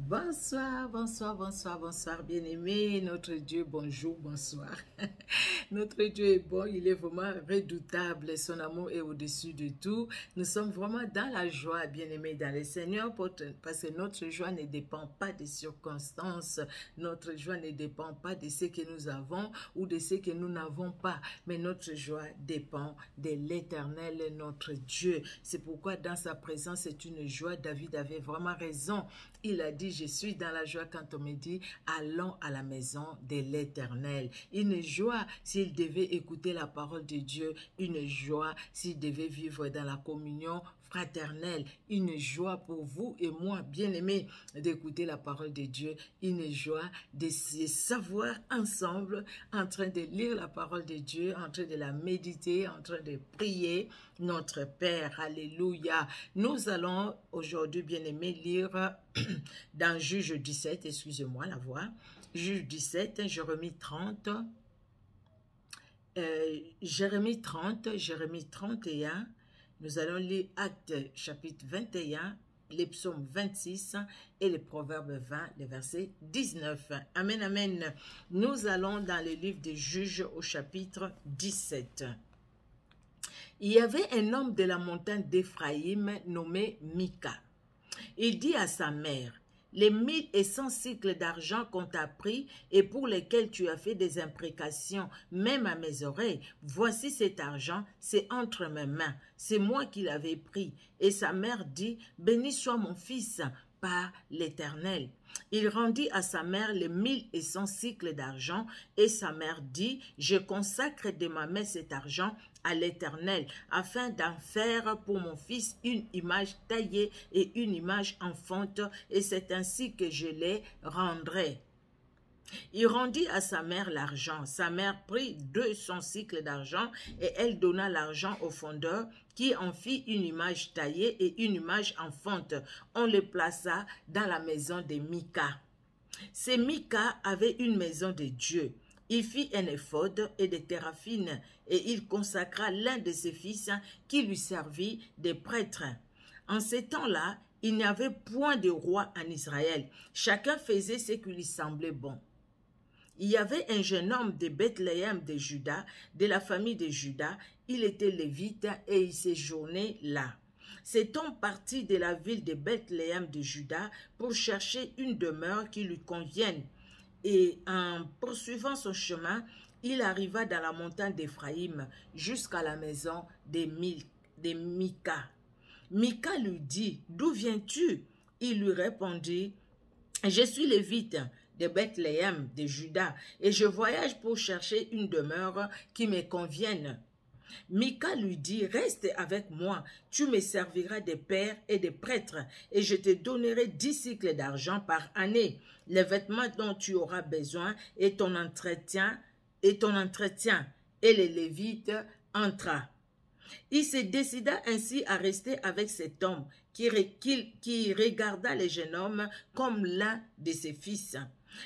Bonsoir, bonsoir, bonsoir, bonsoir, bien-aimé, notre Dieu, bonjour, bonsoir. Notre Dieu est bon, il est vraiment redoutable, son amour est au-dessus de tout. Nous sommes vraiment dans la joie, bien-aimé, dans le Seigneur, parce que notre joie ne dépend pas des circonstances, notre joie ne dépend pas de ce que nous avons ou de ce que nous n'avons pas, mais notre joie dépend de l'Éternel, notre Dieu. C'est pourquoi dans sa présence, c'est une joie. David avait vraiment raison. Il a dit, je suis dans la joie quand on me dit, allons à la maison de l'Éternel. Une joie s'il devait écouter la parole de Dieu, une joie s'il devait vivre dans la communion fraternelle, une joie pour vous et moi, bien-aimés, d'écouter la parole de Dieu, une joie de se savoir ensemble, en train de lire la parole de Dieu, en train de la méditer, en train de prier notre Père. Alléluia. Nous allons aujourd'hui, bien-aimés, lire dans Juge 17, excusez-moi la voix, Juge 17, Jérémie 30, Jérémie 30, Jérémie 31, nous allons lire Actes chapitre 21, les psaumes 26 et les proverbes 20, le verset 19. Amen, amen. Nous allons dans le livre des Juges au chapitre 17. Il y avait un homme de la montagne d'Éphraïm nommé Mika. Il dit à sa mère, « Les 1100 cycles d'argent qu'on t'a pris et pour lesquels tu as fait des imprécations, même à mes oreilles, voici cet argent, c'est entre mes mains, c'est moi qui l'avais pris. » Et sa mère dit, « Béni soit mon fils par l'Éternel. » Il rendit à sa mère les 1100 cycles d'argent et sa mère dit, « Je consacre de ma main cet argent à l'Éternel, afin d'en faire pour mon fils une image taillée et une image en fonte, et c'est ainsi que je les rendrai. » Il rendit à sa mère l'argent. Sa mère prit 200 cycles d'argent et elle donna l'argent au fondeur qui en fit une image taillée et une image en fonte. On les plaça dans la maison de Mika. C'est Mika avait une maison de Dieu. Il fit un éphod et des téraphines et il consacra l'un de ses fils qui lui servit de prêtre. En ces temps-là, il n'y avait point de roi en Israël. Chacun faisait ce qui lui semblait bon. Il y avait un jeune homme de Bethléem de Juda, de la famille de Juda. Il était lévite et il séjournait là. Cet homme partit de la ville de Bethléem de Juda pour chercher une demeure qui lui convienne. Et en poursuivant son chemin, il arriva dans la montagne d'Éphraïm jusqu'à la maison de Mika. Mika lui dit, « D'où viens-tu » Il lui répondit, « Je suis lévite de Bethléem, de Juda, et je voyage pour chercher une demeure qui me convienne. » Mika lui dit, « Reste avec moi, tu me serviras de père et de prêtre, et je te donnerai 10 cycles d'argent par année, les vêtements dont tu auras besoin et ton entretien. » Et les Lévites entra. Il se décida ainsi à rester avec cet homme qui regarda le jeune homme comme l'un de ses fils.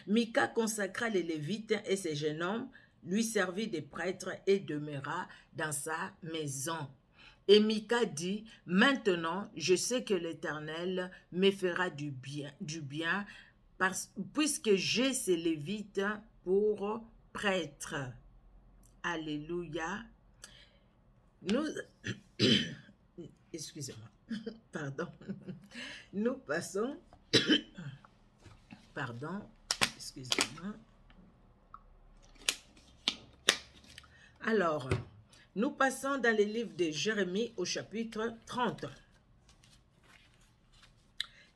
Mika consacra les Lévites et ce jeune homme lui servit de prêtre et demeura dans sa maison. Et Mika dit, « Maintenant, je sais que l'Éternel me fera du bien puisque j'ai ces Lévites pour prêtres. » Alléluia. Nous, excusez-moi, pardon, nous passons, pardon, excusez-moi. Alors, nous passons dans le livre de Jérémie au chapitre 30.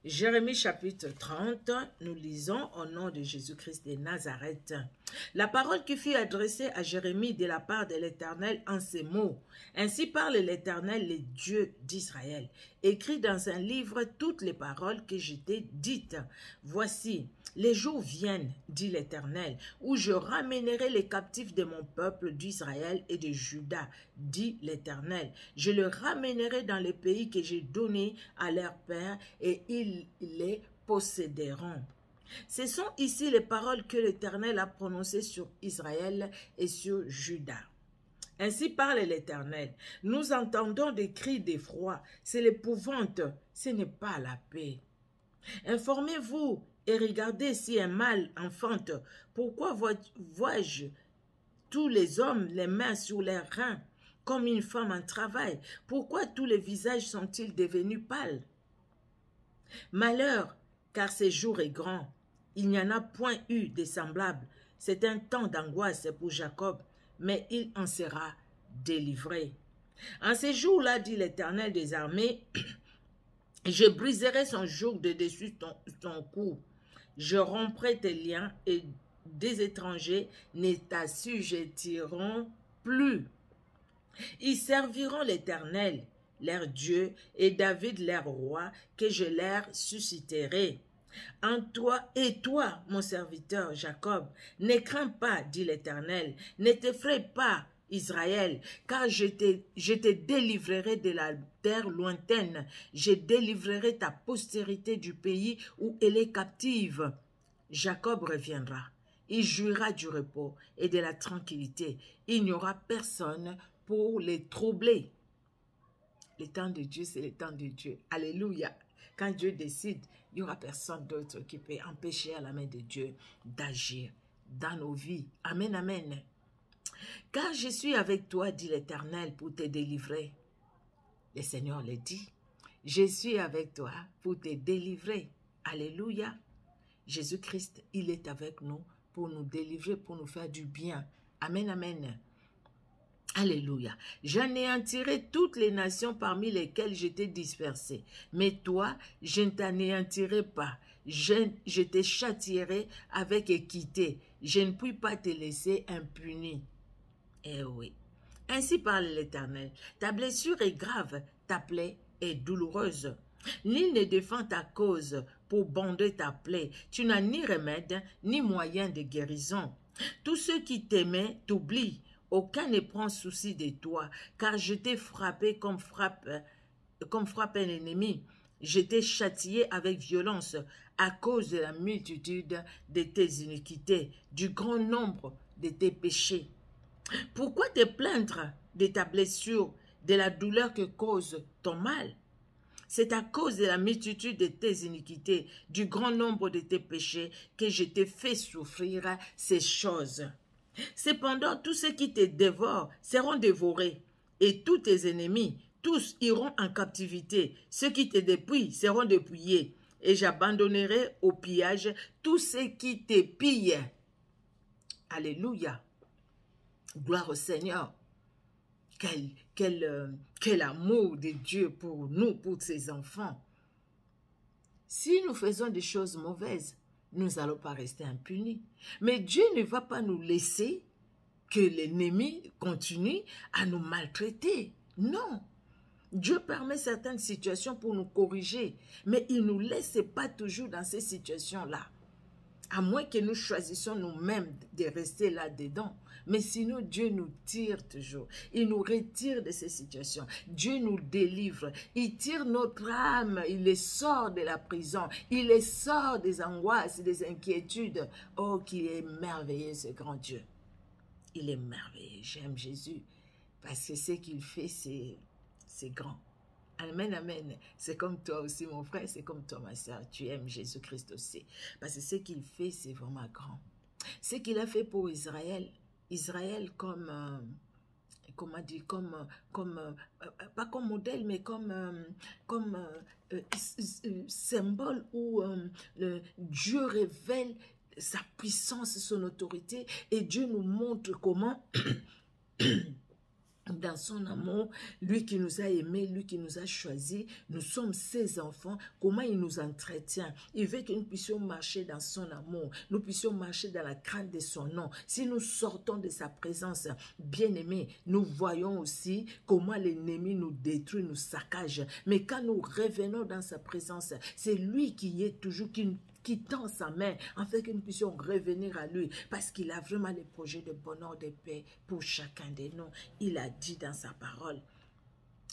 Jérémie chapitre 30, nous lisons au nom de Jésus-Christ de Nazareth. La parole qui fut adressée à Jérémie de la part de l'Éternel en ces mots. Ainsi parle l'Éternel, le Dieu d'Israël. Écris dans un livre toutes les paroles que je t'ai dites. Voici, les jours viennent, dit l'Éternel, où je ramènerai les captifs de mon peuple d'Israël et de Juda, dit l'Éternel. Je les ramènerai dans les pays que j'ai donnés à leurs pères et ils les posséderont. Ce sont ici les paroles que l'Éternel a prononcées sur Israël et sur Juda. Ainsi parle l'Éternel. Nous entendons des cris d'effroi. C'est l'épouvante, ce n'est pas la paix. Informez-vous et regardez si un mâle enfante. Pourquoi vois-je tous les hommes les mains sur leurs reins, comme une femme en travail? Pourquoi tous les visages sont-ils devenus pâles? Malheur, car ce jour est grand. Il n'y en a point eu de semblable. C'est un temps d'angoisse pour Jacob, mais il en sera délivré. En ces jours-là, dit l'Éternel des armées, je briserai son joug de dessus ton cou. Je romprai tes liens et des étrangers ne t'assujettiront plus. Ils serviront l'Éternel, leur Dieu, et David, leur roi, que je leur susciterai. En toi et toi, mon serviteur Jacob, ne crains pas, dit l'Éternel, ne t'effraie pas, Israël, car je te délivrerai de la terre lointaine, je délivrerai ta postérité du pays où elle est captive. Jacob reviendra, il jouira du repos et de la tranquillité, il n'y aura personne pour les troubler. Le temps de Dieu, c'est le temps de Dieu. Alléluia. Quand Dieu décide, il n'y aura personne d'autre qui peut empêcher à la main de Dieu d'agir dans nos vies. Amen, amen. Car je suis avec toi, dit l'Éternel, pour te délivrer. Le Seigneur le dit. Je suis avec toi pour te délivrer. Alléluia. Jésus-Christ, il est avec nous pour nous délivrer, pour nous faire du bien. Amen, amen. Alléluia. J'anéantirai toutes les nations parmi lesquelles j'étais dispersé. Mais toi, je ne t'anéantirai pas. Je te châtierai avec équité. Je ne puis pas te laisser impuni. Eh oui. Ainsi parle l'Éternel. Ta blessure est grave, ta plaie est douloureuse. Nul ne défend ta cause pour bander ta plaie. Tu n'as ni remède, ni moyen de guérison. Tous ceux qui t'aimaient t'oublient. Aucun ne prend souci de toi, car je t'ai frappé comme frappe un ennemi. Je t'ai châtié avec violence à cause de la multitude de tes iniquités, du grand nombre de tes péchés. Pourquoi te plaindre de ta blessure, de la douleur que cause ton mal? C'est à cause de la multitude de tes iniquités, du grand nombre de tes péchés, que je t'ai fait souffrir ces choses. Cependant, tous ceux qui te dévorent seront dévorés, et tous tes ennemis, tous iront en captivité. Ceux qui te dépouillent seront dépouillés, et j'abandonnerai au pillage tous ceux qui te pillent. Alléluia. Gloire au Seigneur. Quel amour de Dieu pour nous, pour ses enfants. Si nous faisons des choses mauvaises, nous n'allons pas rester impunis. Mais Dieu ne va pas nous laisser que l'ennemi continue à nous maltraiter. Non. Dieu permet certaines situations pour nous corriger, mais il ne nous laisse pas toujours dans ces situations-là. À moins que nous choisissions nous-mêmes de rester là-dedans. Mais sinon, Dieu nous tire toujours. Il nous retire de ces situations. Dieu nous délivre. Il tire notre âme. Il les sort de la prison. Il les sort des angoisses, des inquiétudes. Oh, qu'il est merveilleux, ce grand Dieu. Il est merveilleux. J'aime Jésus. Parce que ce qu'il fait, c'est grand. Amen, amen. C'est comme toi aussi, mon frère, c'est comme toi, ma soeur. Tu aimes Jésus-Christ aussi. Parce que ce qu'il fait, c'est vraiment grand. Ce qu'il a fait pour Israël, comme, comment dire, pas comme modèle, mais comme symbole où Dieu révèle sa puissance, son autorité, et Dieu nous montre comment... dans son amour, lui qui nous a aimés, lui qui nous a choisis, nous sommes ses enfants, comment il nous entretient. Il veut que nous puissions marcher dans son amour, nous puissions marcher dans la crainte de son nom. Si nous sortons de sa présence, bien-aimés, nous voyons aussi comment l'ennemi nous détruit, nous saccage. Mais quand nous revenons dans sa présence, c'est lui qui est toujours, qui tend sa main, afin que nous puissions revenir à lui, parce qu'il a vraiment les projets de bonheur, de paix pour chacun de nous. Il a dit dans sa parole.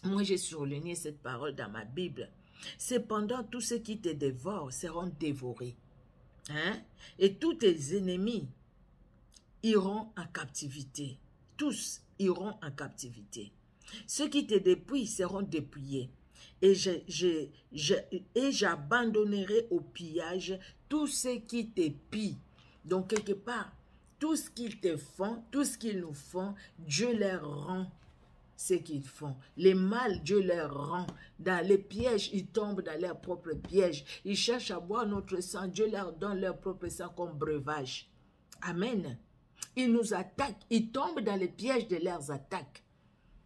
Moi, j'ai surligné cette parole dans ma Bible. Cependant, tous ceux qui te dévorent seront dévorés. Hein? Et tous tes ennemis iront en captivité. Tous iront en captivité. Ceux qui te dépouillent seront dépouillés. et j'abandonnerai au pillage tous ceux qui te pillent. Donc, quelque part, tout ce qu'ils te font, tout ce qu'ils nous font, Dieu leur rend ce qu'ils font. Les mal, Dieu leur rend. Dans les pièges, ils tombent dans leurs propres pièges. Ils cherchent à boire notre sang. Dieu leur donne leur propre sang comme breuvage. Amen. Ils nous attaquent. Ils tombent dans les pièges de leurs attaques.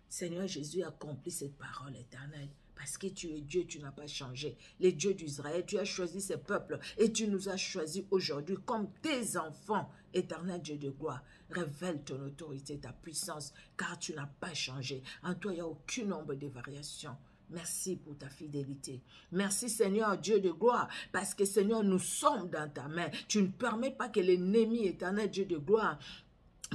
Seigneur Jésus, accomplit cette parole éternelle. Parce que tu es Dieu, tu n'as pas changé. Les dieux d'Israël, tu as choisi ces peuples et tu nous as choisis aujourd'hui comme tes enfants. Éternel Dieu de gloire, révèle ton autorité, ta puissance, car tu n'as pas changé. En toi, il n'y a aucune ombre de variation. Merci pour ta fidélité. Merci Seigneur Dieu de gloire, parce que Seigneur, nous sommes dans ta main. Tu ne permets pas que l'ennemi, éternel Dieu de gloire,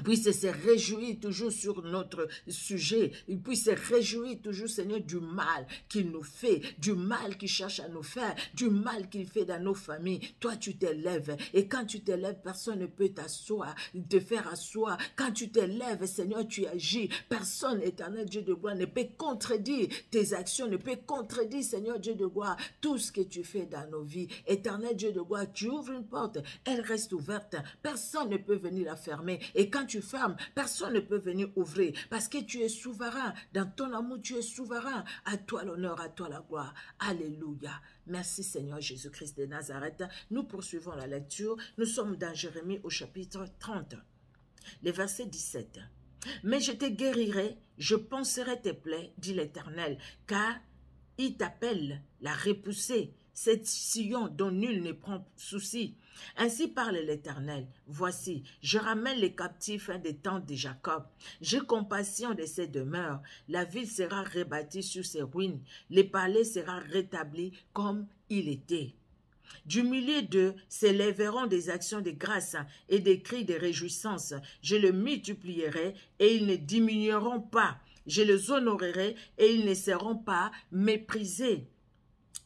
puisse se réjouir toujours sur notre sujet. Il puisse se réjouir toujours, Seigneur, du mal qu'il nous fait, du mal qu'il cherche à nous faire, du mal qu'il fait dans nos familles. Toi, tu t'élèves. Et quand tu t'élèves, personne ne peut t'asseoir, te faire asseoir. Quand tu t'élèves, Seigneur, tu agis. Personne, éternel Dieu de gloire, ne peut contredire tes actions, ne peut contredire, Seigneur Dieu de gloire, tout ce que tu fais dans nos vies. Éternel Dieu de gloire, tu ouvres une porte, elle reste ouverte. Personne ne peut venir la fermer. Et quand tu fermes, personne ne peut venir ouvrir parce que tu es souverain. Dans ton amour, tu es souverain. À toi l'honneur, à toi la gloire. Alléluia. Merci Seigneur Jésus-Christ de Nazareth. Nous poursuivons la lecture. Nous sommes dans Jérémie au chapitre 30, les versets 17. Mais je te guérirai, je panserai tes plaies, dit l'Éternel, car il t'appelle la repoussée, cette Sion dont nul ne prend souci. Ainsi parle l'Éternel, voici, je ramène les captifs des tentes de Jacob. J'ai compassion de ses demeures. La ville sera rebâtie sur ses ruines. Les palais sera rétabli comme il était. Du milieu d'eux s'élèveront des actions de grâce et des cris de réjouissance. Je le multiplierai et ils ne diminueront pas. Je les honorerai et ils ne seront pas méprisés.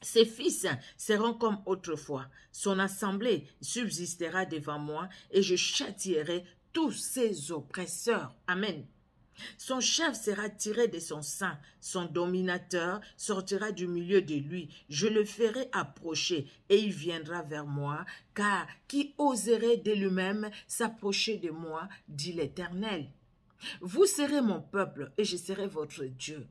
Ses fils seront comme autrefois. Son assemblée subsistera devant moi et je châtierai tous ses oppresseurs. Amen. Son chef sera tiré de son sein, son dominateur sortira du milieu de lui. Je le ferai approcher et il viendra vers moi, car qui oserait de lui-même s'approcher de moi, dit l'Éternel. Vous serez mon peuple et je serai votre Dieu.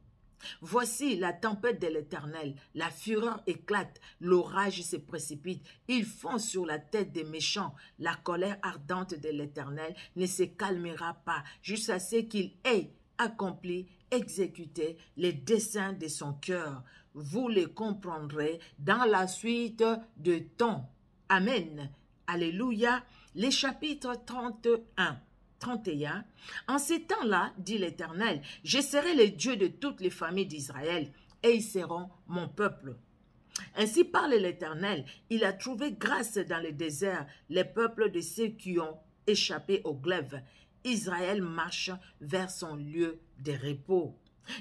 Voici la tempête de l'Éternel, la fureur éclate, l'orage se précipite, il fond sur la tête des méchants, la colère ardente de l'Éternel ne se calmera pas, jusqu'à ce qu'il ait accompli, exécuté les desseins de son cœur. Vous les comprendrez dans la suite de temps. Amen. Alléluia. Les chapitres 31. En ces temps-là, dit l'Éternel, je serai le Dieu de toutes les familles d'Israël, et ils seront mon peuple. Ainsi parle l'Éternel, il a trouvé grâce dans le désert, les peuples de ceux qui ont échappé au glaive. Israël marche vers son lieu de repos.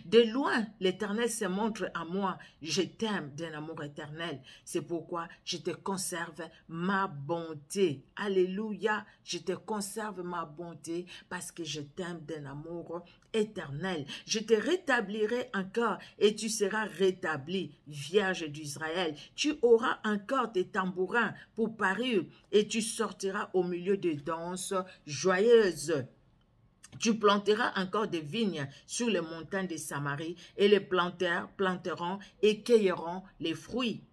De loin, l'Éternel se montre à moi. Je t'aime d'un amour éternel. C'est pourquoi je te conserve ma bonté. Alléluia. Je te conserve ma bonté parce que je t'aime d'un amour éternel. Je te rétablirai encore et tu seras rétabli, Vierge d'Israël. Tu auras encore tes tambourins pour parure et tu sortiras au milieu de danses joyeuses. Tu planteras encore des vignes sur les montagnes de Samarie, et les planteurs planteront et cueilleront les fruits.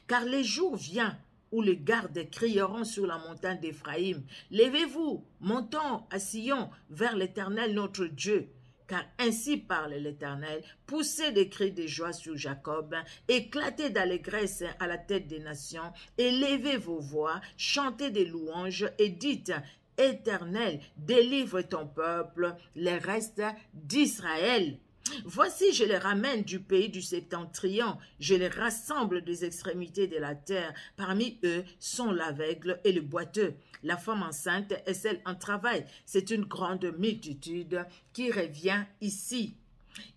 Car les jours viennent où les gardes crieront sur la montagne d'Éphraïm. Levez-vous, montons à Sion vers l'Éternel notre Dieu. Car ainsi parle l'Éternel, poussez des cris de joie sur Jacob, éclatez d'allégresse à la tête des nations, élevez vos voix, chantez des louanges et dites: Éternel, délivre ton peuple, les restes d'Israël. Voici, je les ramène du pays du septentrion, je les rassemble des extrémités de la terre. Parmi eux sont l'aveugle et le boiteux, la femme enceinte et celle en travail. C'est une grande multitude qui revient ici.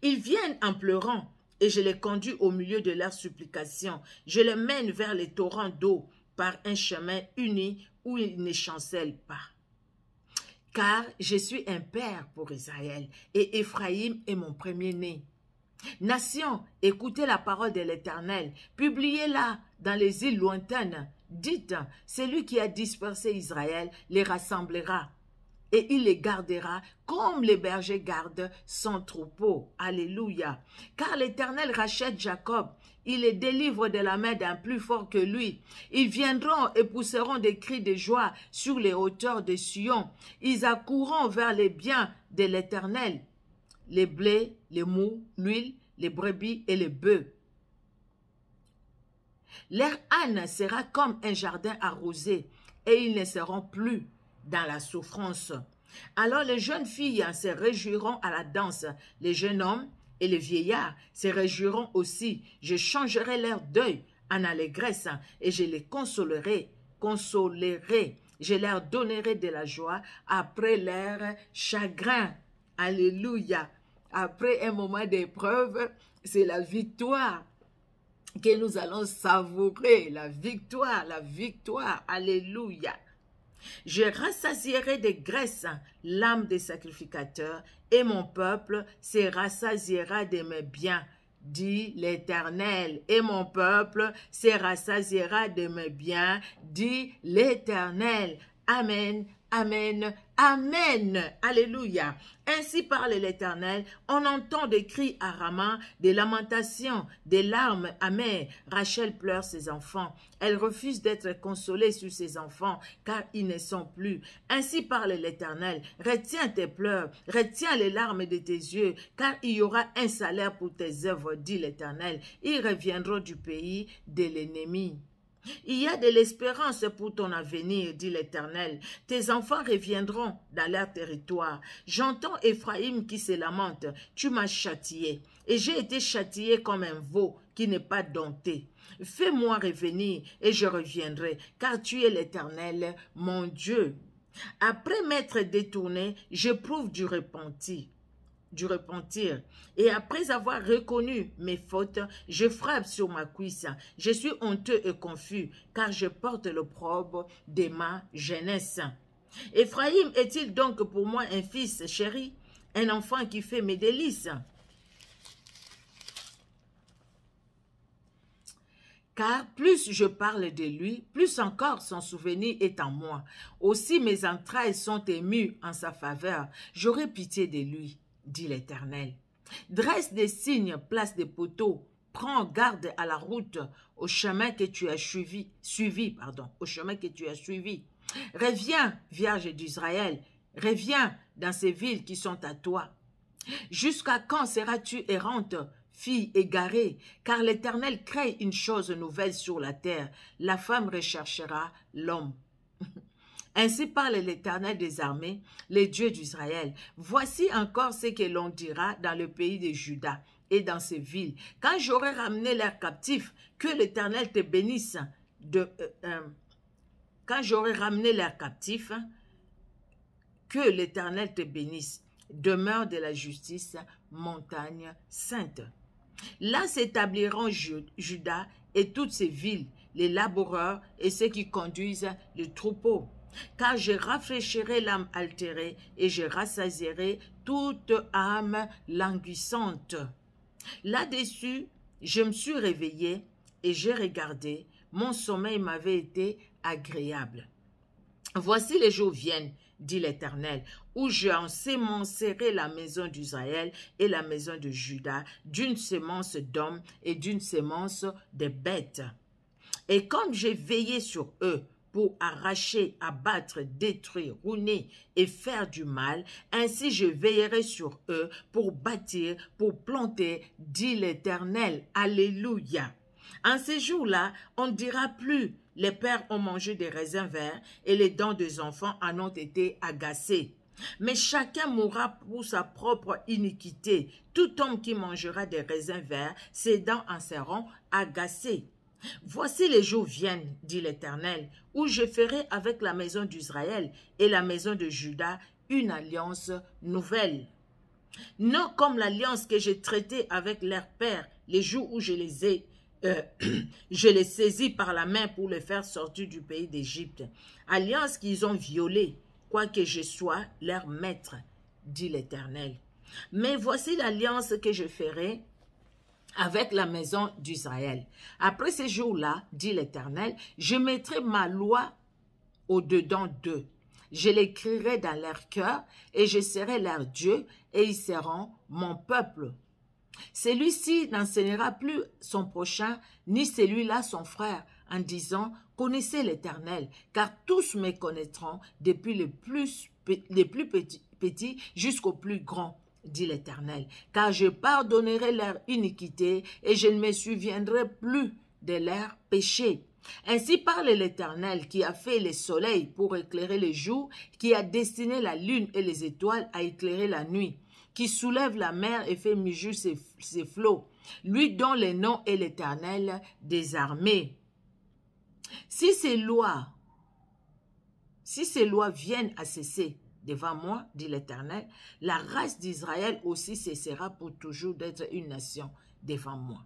Ils viennent en pleurant et je les conduis au milieu de leurs supplications. Je les mène vers les torrents d'eau par un chemin uni où ils ne chancellent pas. Car je suis un père pour Israël, et Éphraïm est mon premier-né. Nations, écoutez la parole de l'Éternel, publiez-la dans les îles lointaines. Dites, celui qui a dispersé Israël les rassemblera et il les gardera comme les bergers gardent son troupeau. Alléluia. Car l'Éternel rachète Jacob, il les délivre de la main d'un plus fort que lui. Ils viendront et pousseront des cris de joie sur les hauteurs de Sion. Ils accourront vers les biens de l'Éternel, les blés, les mous, l'huile, les brebis et les bœufs. Leur âne sera comme un jardin arrosé, et ils ne seront plus dans la souffrance. Alors les jeunes filles se réjouiront à la danse, les jeunes hommes et les vieillards se réjouiront aussi. Je changerai leur deuil en allégresse et je les consolerai. Je leur donnerai de la joie après leur chagrin. Alléluia. Après un moment d'épreuve, c'est la victoire que nous allons savourer. La victoire, la victoire. Alléluia. Je rassasierai de graisse l'âme des sacrificateurs et mon peuple se rassasiera de mes biens, dit l'Éternel. Et mon peuple se rassasiera de mes biens, dit l'Éternel. Amen. Amen, amen, alléluia. Ainsi parle l'Éternel, on entend des cris à Rama, des lamentations, des larmes amères. Rachel pleure ses enfants. Elle refuse d'être consolée sur ses enfants, car ils ne sont plus. Ainsi parle l'Éternel, retiens tes pleurs, retiens les larmes de tes yeux, car il y aura un salaire pour tes œuvres, dit l'Éternel. Ils reviendront du pays de l'ennemi. Il y a de l'espérance pour ton avenir, dit l'Éternel. Tes enfants reviendront dans leur territoire. J'entends Éphraïm qui se lamente. Tu m'as châtié, et j'ai été châtié comme un veau qui n'est pas dompté. Fais-moi revenir, et je reviendrai, car tu es l'Éternel, mon Dieu. Après m'être détourné, j'éprouve du repentir. Et après avoir reconnu mes fautes, je frappe sur ma cuisse. Je suis honteux et confus, car je porte l'opprobre de ma jeunesse. Éphraïm est-il donc pour moi un fils chéri, un enfant qui fait mes délices? Car plus je parle de lui, plus encore son souvenir est en moi. Aussi mes entrailles sont émues en sa faveur. J'aurai pitié de lui, dit l'Éternel. Dresse des signes, place des poteaux, prends garde à la route, au chemin que tu as suivi. Reviens, Vierge d'Israël, reviens dans ces villes qui sont à toi. Jusqu'à quand seras-tu errante, fille égarée? Car l'Éternel crée une chose nouvelle sur la terre, la femme recherchera l'homme. Ainsi parle l'Éternel des armées, les dieux d'Israël. Voici encore ce que l'on dira dans le pays de Juda et dans ses villes. Quand j'aurai ramené leurs captifs, que l'Éternel te bénisse. Quand j'aurai ramené leurs captifs, que l'Éternel te bénisse. Demeure de la justice, montagne sainte. Là s'établiront Juda et toutes ses villes, les laboureurs et ceux qui conduisent les troupeaux. Car je rafraîchirai l'âme altérée et je rassasierai toute âme languissante. Là-dessus, je me suis réveillé et j'ai regardé, mon sommeil m'avait été agréable. Voici les jours viennent, dit l'Éternel, où j'ensemencerai la maison d'Israël et la maison de Juda d'une semence d'hommes et d'une semence de bêtes. Et comme j'ai veillé sur eux, pour arracher, abattre, détruire, ruiner et faire du mal, ainsi je veillerai sur eux pour bâtir, pour planter, dit l'Éternel. Alléluia. En ces jours-là, on ne dira plus, les pères ont mangé des raisins verts et les dents des enfants en ont été agacées. Mais chacun mourra pour sa propre iniquité. Tout homme qui mangera des raisins verts, ses dents en seront agacées. Voici les jours viennent, dit l'Éternel, où je ferai avec la maison d'Israël et la maison de Juda une alliance nouvelle. Non comme l'alliance que j'ai traitée avec leurs pères les jours où je les saisis par la main pour les faire sortir du pays d'Égypte. Alliance qu'ils ont violée, quoique je sois leur maître, dit l'Éternel. Mais voici l'alliance que je ferai avec la maison d'Israël. Après ces jours-là, dit l'Éternel, je mettrai ma loi au-dedans d'eux. Je l'écrirai dans leur cœur et je serai leur Dieu et ils seront mon peuple. Celui-ci n'enseignera plus son prochain, ni celui-là son frère, en disant « Connaissez l'Éternel », car tous me connaîtront, depuis les plus petits jusqu'aux plus grands, dit l'Éternel. Car je pardonnerai leur iniquité et je ne me souviendrai plus de leurs péchés. Ainsi parle l'Éternel qui a fait le soleil pour éclairer le jour, qui a destiné la lune et les étoiles à éclairer la nuit, qui soulève la mer et fait mugir ses flots, lui dont le nom est l'Éternel des armées. Si ces lois viennent à cesser devant moi, dit l'Éternel, la race d'Israël aussi cessera pour toujours d'être une nation devant moi.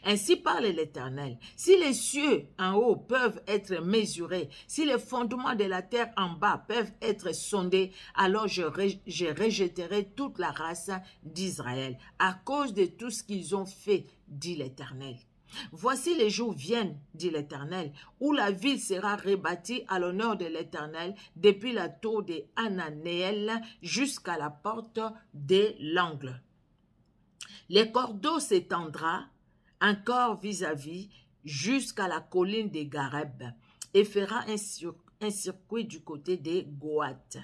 Ainsi parle l'Éternel, si les cieux en haut peuvent être mesurés, si les fondements de la terre en bas peuvent être sondés, alors je rejetterai toute la race d'Israël à cause de tout ce qu'ils ont fait, dit l'Éternel. Voici les jours viennent, dit l'Éternel, où la ville sera rebâtie à l'honneur de l'Éternel depuis la tour de Hananéel jusqu'à la porte de l'angle. Le cordeau s'étendra encore vis-à-vis jusqu'à la colline de Gareb et fera un circuit du côté de Goat.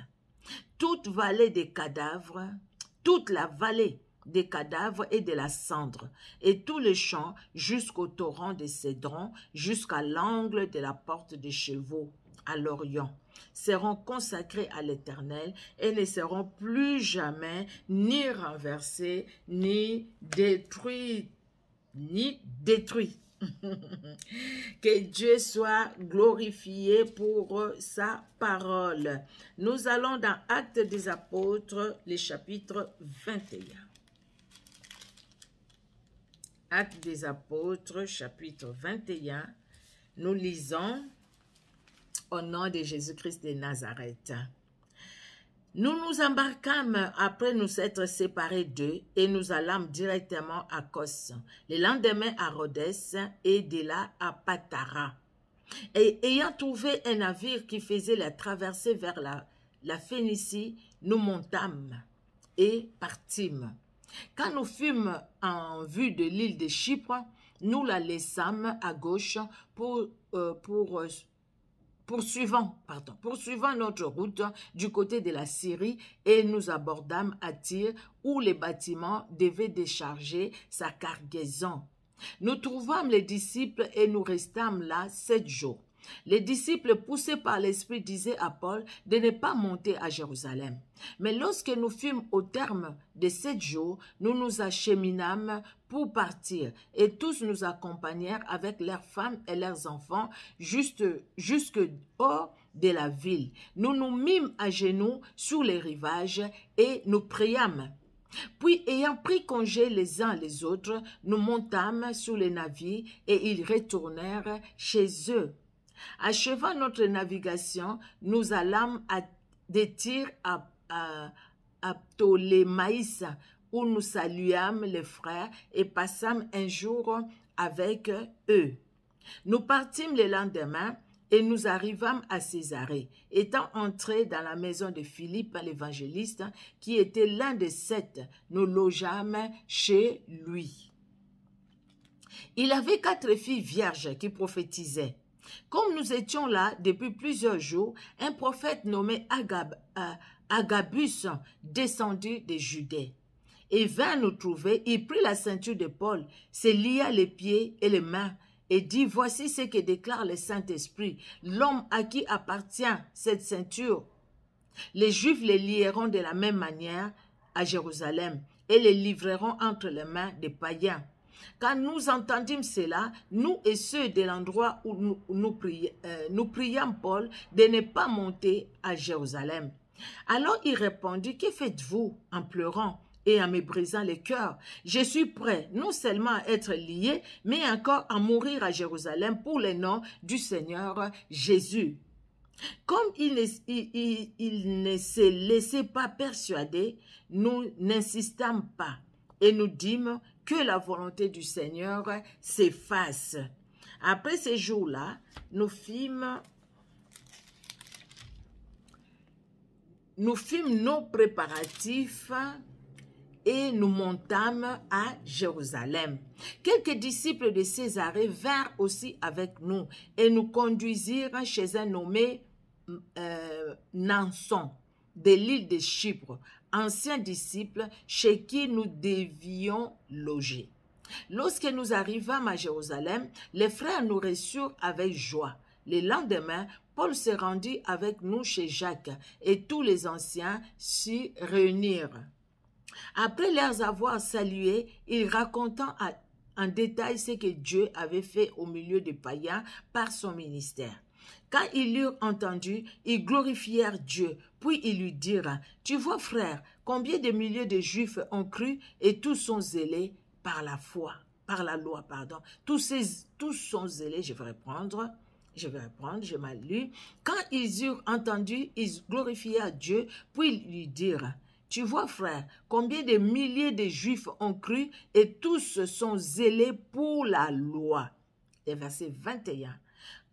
Toute vallée des cadavres, toute la vallée des cadavres et de la cendre, et tous les champs jusqu'au torrent de Cédron, jusqu'à l'angle de la porte des chevaux à l'Orient, seront consacrés à l'Éternel et ne seront plus jamais ni renversés, ni détruits. Que Dieu soit glorifié pour sa parole. Nous allons dans Actes des Apôtres, le chapitre 21. Actes des Apôtres, chapitre 21. Nous lisons au nom de Jésus-Christ de Nazareth. Nous nous embarquâmes après nous être séparés d'eux et nous allâmes directement à Kos, le lendemain à Rhodes et de là à Patara. Et ayant trouvé un navire qui faisait la traversée vers la Phénicie, nous montâmes et partîmes. Quand nous fûmes en vue de l'île de Chypre, nous la laissâmes à gauche poursuivant notre route du côté de la Syrie et nous abordâmes à Tyr où les bâtiments devaient décharger sa cargaison. Nous trouvâmes les disciples et nous restâmes là 7 jours. Les disciples, poussés par l'Esprit, disaient à Paul de ne pas monter à Jérusalem. Mais lorsque nous fûmes au terme de 7 jours, nous nous acheminâmes pour partir, et tous nous accompagnèrent avec leurs femmes et leurs enfants jusque hors de la ville. Nous nous mîmes à genoux sur les rivages et nous priâmes. Puis, ayant pris congé les uns les autres, nous montâmes sur les navires et ils retournèrent chez eux. Achevant notre navigation, nous allâmes de Tyr à Ptolémaïs, où nous saluâmes les frères et passâmes un jour avec eux. Nous partîmes le lendemain et nous arrivâmes à Césarée. Étant entrés dans la maison de Philippe l'évangéliste, qui était l'un des 7, nous logeâmes chez lui. Il avait 4 filles vierges qui prophétisaient. Comme nous étions là depuis plusieurs jours, un prophète nommé Agabus descendit de Judée et vint nous trouver. Il prit la ceinture de Paul, se lia les pieds et les mains et dit, voici ce que déclare le Saint-Esprit, l'homme à qui appartient cette ceinture. Les Juifs les lieront de la même manière à Jérusalem et les livreront entre les mains des païens. Quand nous entendîmes cela, nous et ceux de l'endroit où nous priâmes Paul de ne pas monter à Jérusalem. Alors il répondit, que faites-vous en pleurant et en me brisant le cœur? Je suis prêt non seulement à être lié, mais encore à mourir à Jérusalem pour le nom du Seigneur Jésus. Comme il ne se laissait pas persuader, nous n'insistâmes pas et nous dîmes que la volonté du Seigneur s'efface. Après ces jours-là, nous fîmes nos préparatifs et nous montâmes à Jérusalem. Quelques disciples de Césarée vinrent aussi avec nous et nous conduisirent chez un nommé Nanson de l'île de Chypre, ancien disciple chez qui nous devions loger. Lorsque nous arrivâmes à Jérusalem, les frères nous reçurent avec joie. Le lendemain, Paul se rendit avec nous chez Jacques et tous les anciens s'y réunirent. Après les avoir salués, il raconta en détail ce que Dieu avait fait au milieu des païens par son ministère. Quand ils l'eurent entendu, ils glorifièrent Dieu, puis ils lui dirent, « Tu vois, frère, combien de milliers de Juifs ont cru et tous sont zélés par la foi, par la loi, pardon. Tous sont zélés, je vais reprendre, j'ai mal lu. Quand ils eurent entendu, ils glorifièrent Dieu, puis ils lui dirent, « Tu vois, frère, combien de milliers de Juifs ont cru et tous sont zélés pour la loi. » Et verset 21.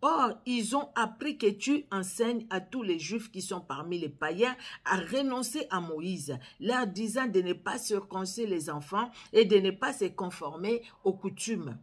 Or, ils ont appris que tu enseignes à tous les Juifs qui sont parmi les païens à renoncer à Moïse, leur disant de ne pas circoncire les enfants et de ne pas se conformer aux coutumes.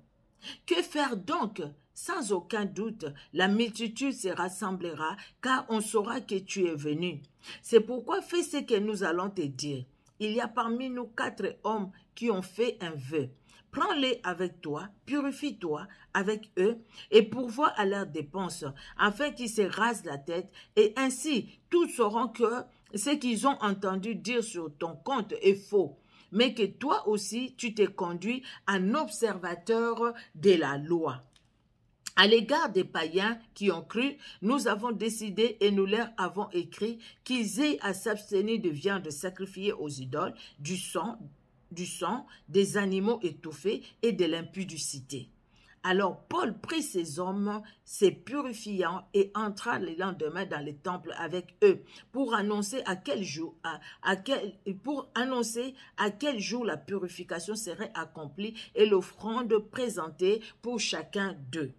Que faire donc? Sans aucun doute, la multitude se rassemblera, car on saura que tu es venu. C'est pourquoi fais ce que nous allons te dire. Il y a parmi nous 4 hommes qui ont fait un vœu. Prends-les avec toi, purifie-toi avec eux et pourvois à leurs dépenses, afin qu'ils se rasent la tête, et ainsi tous sauront que ce qu'ils ont entendu dire sur ton compte est faux, mais que toi aussi tu t'es conduit en observateur de la loi. À l'égard des païens qui ont cru, nous avons décidé et nous leur avons écrit qu'ils aient à s'abstenir de viande sacrifiée aux idoles, du sang, des animaux étouffés et de l'impudicité. Alors Paul prit ces hommes, se purifiant, et entra le lendemain dans le temple avec eux pour annoncer à quel jour la purification serait accomplie et l'offrande présentée pour chacun d'eux.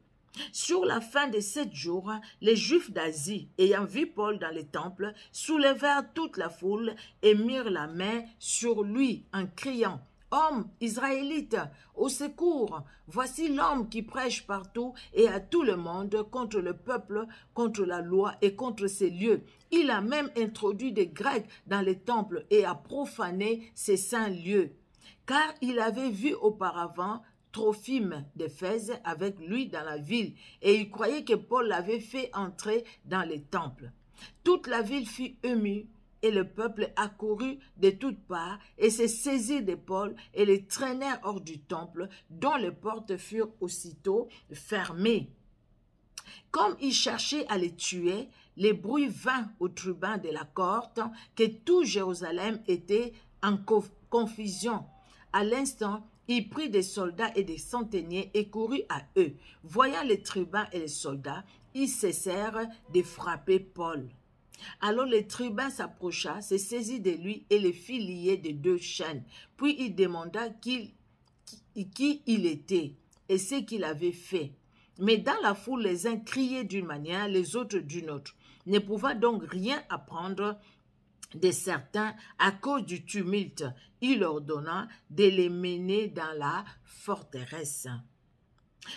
Sur la fin de 7 jours, les Juifs d'Asie, ayant vu Paul dans le temple, soulevèrent toute la foule et mirent la main sur lui en criant « Homme israélite, au secours! Voici l'homme qui prêche partout et à tout le monde contre le peuple, contre la loi et contre ces lieux. Il a même introduit des Grecs dans le temple et a profané ces saints lieux. Car il avait vu auparavant Trophime d'Éphèse avec lui dans la ville, et il croyait que Paul l'avait fait entrer dans les temples. Toute la ville fut émue, et le peuple accourut de toutes parts, et se saisit de Paul, et les traînèrent hors du temple, dont les portes furent aussitôt fermées. Comme ils cherchaient à les tuer, les bruits vinrent au tribun de la cohorte, que tout Jérusalem était en confusion. À l'instant, il prit des soldats et des centeniers et courut à eux. Voyant les tribuns et les soldats, ils cessèrent de frapper Paul. Alors le tribun s'approcha, se saisit de lui et le fit lier de 2 chaînes. Puis il demanda qui il était et ce qu'il avait fait. Mais dans la foule, les uns criaient d'une manière, les autres d'une autre. Ne pouvant donc rien apprendre de certains à cause du tumulte, il ordonna de les mener dans la forteresse.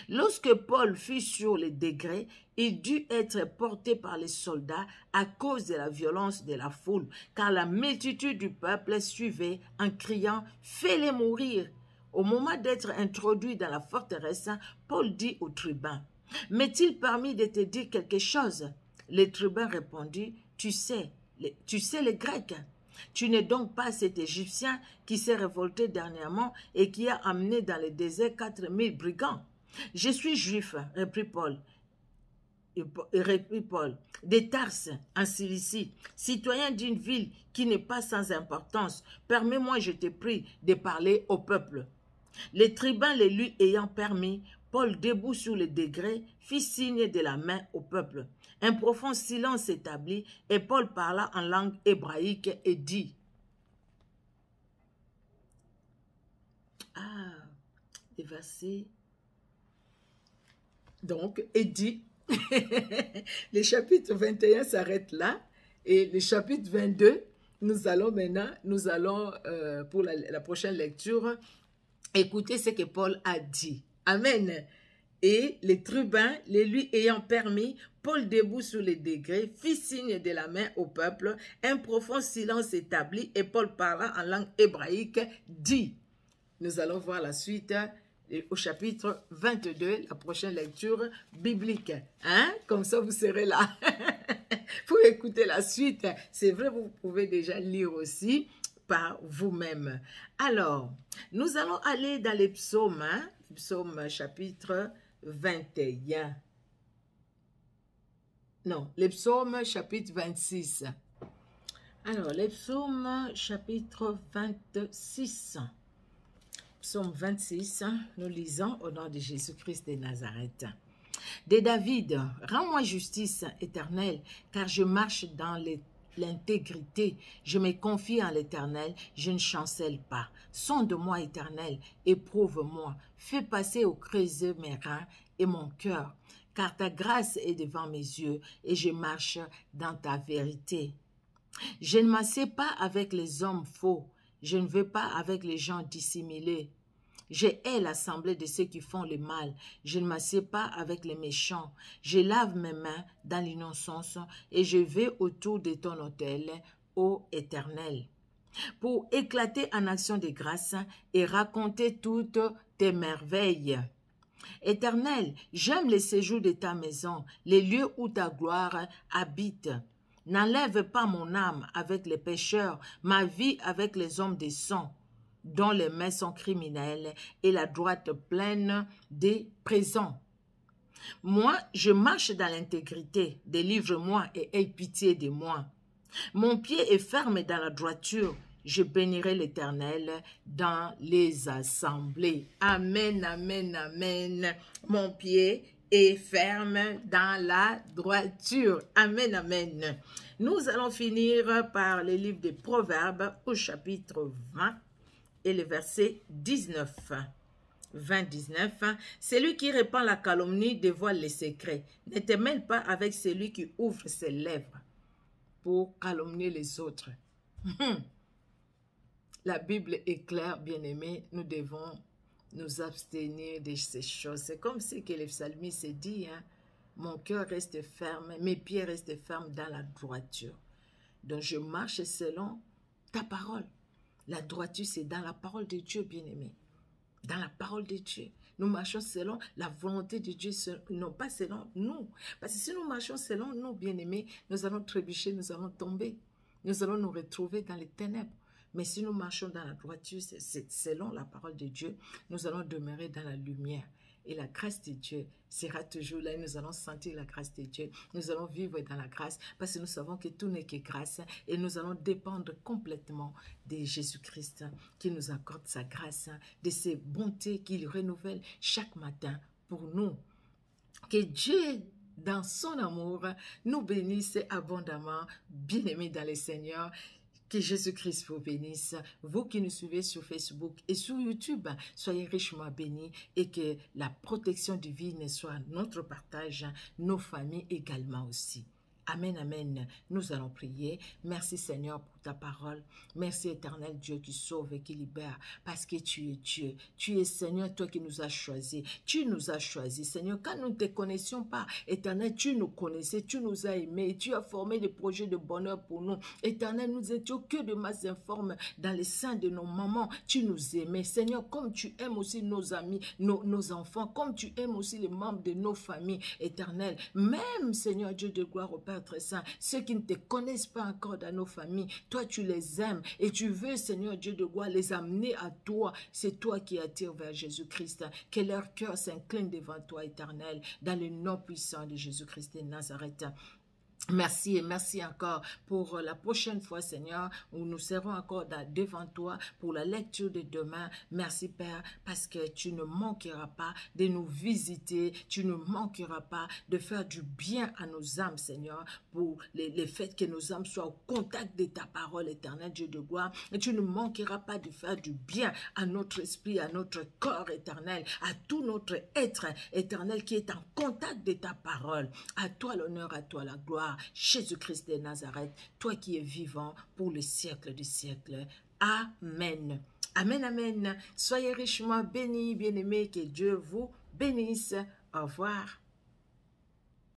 Lorsque Paul fut sur les degrés, il dut être porté par les soldats à cause de la violence de la foule, car la multitude du peuple suivait en criant « Fais-les mourir !» Au moment d'être introduit dans la forteresse, Paul dit au tribun « M'est-il permis de te dire quelque chose ?» Le tribun répondit « Tu sais les Grecs. Tu n'es donc pas cet Égyptien qui s'est révolté dernièrement et qui a amené dans le désert 4000 brigands. Je suis juif, reprit Paul, de Tarse, en Cilicie, citoyen d'une ville qui n'est pas sans importance. Permets-moi, je te prie, de parler au peuple. Les tribuns les lui ayant permis, Paul, debout sur le degré, fit signe de la main au peuple. Un profond silence s'établit et Paul parla en langue hébraïque et dit « Ah, le verset... Donc, et dit, le chapitre 21 s'arrête là, et le chapitre 22, nous allons maintenant, pour la prochaine lecture, écouter ce que Paul a dit. Amen. Et les tribuns, les lui ayant permis, Paul debout sur les degrés, fit signe de la main au peuple, un profond silence s'établit, et Paul parla en langue hébraïque, dit. Nous allons voir la suite au chapitre 22, la prochaine lecture biblique. Hein? Comme ça, vous serez là pour écouter la suite. C'est vrai, vous pouvez déjà lire aussi par vous-même. Alors, nous allons aller dans les psaumes, hein? Psaume chapitre 21. Non, les psaumes chapitre 26. Alors, les psaumes chapitre 26. Psaume 26, nous lisons au nom de Jésus-Christ de Nazareth. De David, rends-moi justice éternelle, car je marche dans l'intégrité. Je me confie en l'Éternel, je ne chancelle pas. Sonde-moi, Éternel, éprouve-moi. Fais passer au creuset mes reins et mon cœur, car ta grâce est devant mes yeux et je marche dans ta vérité. Je ne m'assieds pas avec les hommes faux, je ne veux pas avec les gens dissimulés. Je hais l'assemblée de ceux qui font le mal. Je ne m'assieds pas avec les méchants. Je lave mes mains dans l'innocence et je vais autour de ton autel, ô Éternel, pour éclater en action de grâce et raconter toutes tes merveilles. Éternel, j'aime les séjours de ta maison, les lieux où ta gloire habite. N'enlève pas mon âme avec les pécheurs, ma vie avec les hommes de sang, dont les mains sont criminelles et la droite pleine des présents. Moi, je marche dans l'intégrité, délivre-moi et aie pitié de moi. Mon pied est ferme dans la droiture, je bénirai l'Éternel dans les assemblées. Amen, amen, amen. Mon pied est ferme dans la droiture. Amen, amen. Nous allons finir par le livre des Proverbes au chapitre 20 et le verset 19. 20-19, celui qui répand la calomnie dévoile les secrets. Ne te mêle pas avec celui qui ouvre ses lèvres pour calomnier les autres. La Bible est claire, bien-aimés, nous devons nous abstenir de ces choses. C'est comme si que le psalmiste s'est dit, hein, mon cœur reste ferme, mes pieds restent fermes dans la droiture. Donc je marche selon ta parole. La droiture, c'est dans la parole de Dieu, bien-aimé. Dans la parole de Dieu. Nous marchons selon la volonté de Dieu, non pas selon nous. Parce que si nous marchons selon nous, bien-aimés, nous allons trébucher, nous allons tomber. Nous allons nous retrouver dans les ténèbres. Mais si nous marchons dans la droiture, c'est selon la parole de Dieu, nous allons demeurer dans la lumière. Et la grâce de Dieu sera toujours là. Et nous allons sentir la grâce de Dieu. Nous allons vivre dans la grâce parce que nous savons que tout n'est que grâce. Et nous allons dépendre complètement de Jésus-Christ qui nous accorde sa grâce, de ses bontés qu'il renouvelle chaque matin pour nous. Que Dieu, dans son amour, nous bénisse abondamment, bien-aimés dans le Seigneur. Que Jésus-Christ vous bénisse. Vous qui nous suivez sur Facebook et sur YouTube, soyez richement bénis et que la protection divine soit notre partage, nos familles également aussi. Amen, amen. Nous allons prier. Merci Seigneur pour ta parole. Merci éternel Dieu qui sauve et qui libère parce que tu es Dieu. Tu es Seigneur, toi qui nous as choisis. Tu nous as choisis Seigneur. Quand nous ne te connaissions pas, éternel, tu nous connaissais, tu nous as aimés, tu as formé des projets de bonheur pour nous. Éternel, nous étions que de masses informes dans les seins de nos mamans. Tu nous aimais Seigneur, comme tu aimes aussi nos amis, nos enfants, comme tu aimes aussi les membres de nos familles. Éternel, même Seigneur Dieu de gloire au Père très saint, ceux qui ne te connaissent pas encore dans nos familles, toi tu les aimes et tu veux Seigneur Dieu de gloire les amener à toi. C'est toi qui attires vers Jésus-Christ. Que leur cœur s'incline devant toi éternel dans le nom puissant de Jésus-Christ de Nazareth. Merci et merci encore pour la prochaine fois, Seigneur, où nous serons encore devant toi pour la lecture de demain. Merci, Père, parce que tu ne manqueras pas de nous visiter, tu ne manqueras pas de faire du bien à nos âmes, Seigneur, pour les faits que nos âmes soient au contact de ta parole, éternelle Dieu de gloire. Et tu ne manqueras pas de faire du bien à notre esprit, à notre corps éternel, à tout notre être éternel qui est en contact de ta parole. À toi l'honneur, à toi la gloire. Jésus-Christ de Nazareth, toi qui es vivant pour le siècle des siècles. Amen. Amen, amen. Soyez richement bénis, bien-aimés, que Dieu vous bénisse. Au revoir.